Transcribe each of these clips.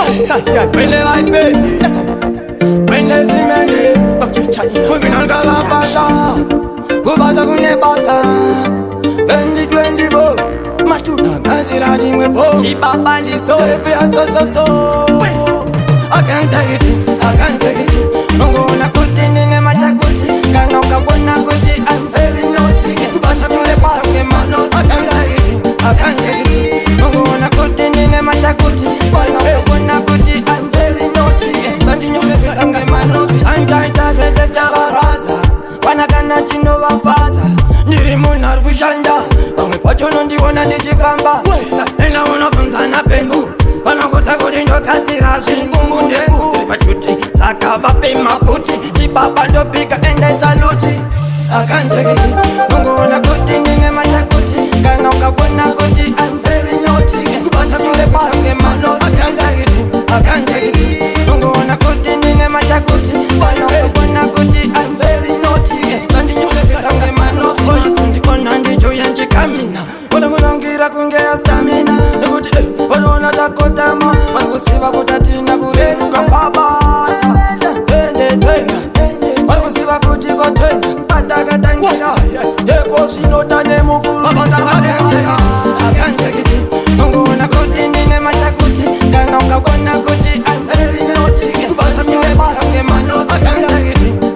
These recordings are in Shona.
When they like baby, when they see me, back to China. Criminal Galapasa, go baza kune basa. Bendi twendi bo, matuna kanzira jingwe bo. Chipa bandi so, so. I can't take it, I can't take it. Nongo na kuti nine machakuti, kana ukabona kuti I'm very naughty. Kubasa kule basa ke manoti. I can't take it. Nongo na kuti nine machakuti, kana ukabona kuti I'm very naughty. Sandi nyole vitange manoti. Anjaita jese tabaraza, wanakana chino wafaza. Niri munar kushanda, pangwe pachono ndiwona ndijikamba. Nena unafunza na pengu, wanakota kuti ndokatira shingungu ndengu. Pachuti, saka vape maputi, chipapa ndopika ende saluti. I can't take it, nongo na kuti nine machakuti, kana ukabona kuti I'm very naughty. Kubasa kule basa ke manoti. I can't take it, nongo na kuti nine machakuti, kana ukabona kuti I'm very naughty. Sandi nyule vitange manoti. Voice ndikona ndicho yanchikamina, wala mulongira kungea stamina. Nikuti walona takotama, walikusiva kutatina kureruka pabasa. Tende twenga, walikusiva kutiko twenga, patakatangira. Deko sinota ne mukuru, babasa valenga. I can't take it, nongo na kuti nine machakuti, kana ukabona kuti I'm very naughty. Kubasa kule basa ke manoti.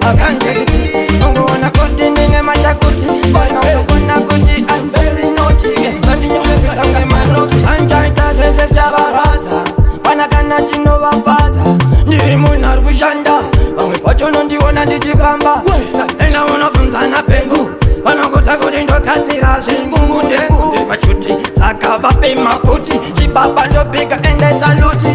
I can't take it, nongo na kuti nine machakuti, kana ukabona kuti I'm very naughty. Sandi nyule vitange manoti. Anjaita jese tabaraza, wanakana chino wafaza. Niri munar kushanda, pangwe pachono ndiwona ndijikamba. Nena unafunza na pengu, wanakota kuti ndokatira shingungu ndengu. Pachuti, saka vape maputi, chipapa ndopika ende saluti.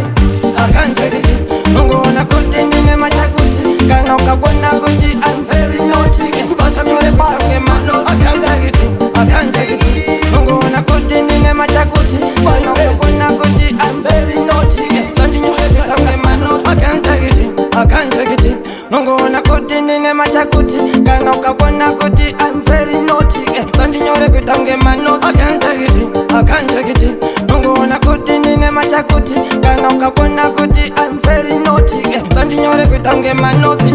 I can't take it, nongo na kuti nine machakuti, kana ukabona kuti I'm very naughty. Kubasa kule basa ke manoti. I can't take it, nongo na kuti nine machakuti, kana ukabona kuti I'm very naughty. Sandi nyule vitange manoti. I can't take it, nongo na kuti nine machakuti, kana ukabona kuti I'm very naughty. Sandi nyule vitange manoti. I can't take it, nongo na kuti nine machakuti, kana ukabona kuti I'm very naughty. Sandi nyule vitange manoti.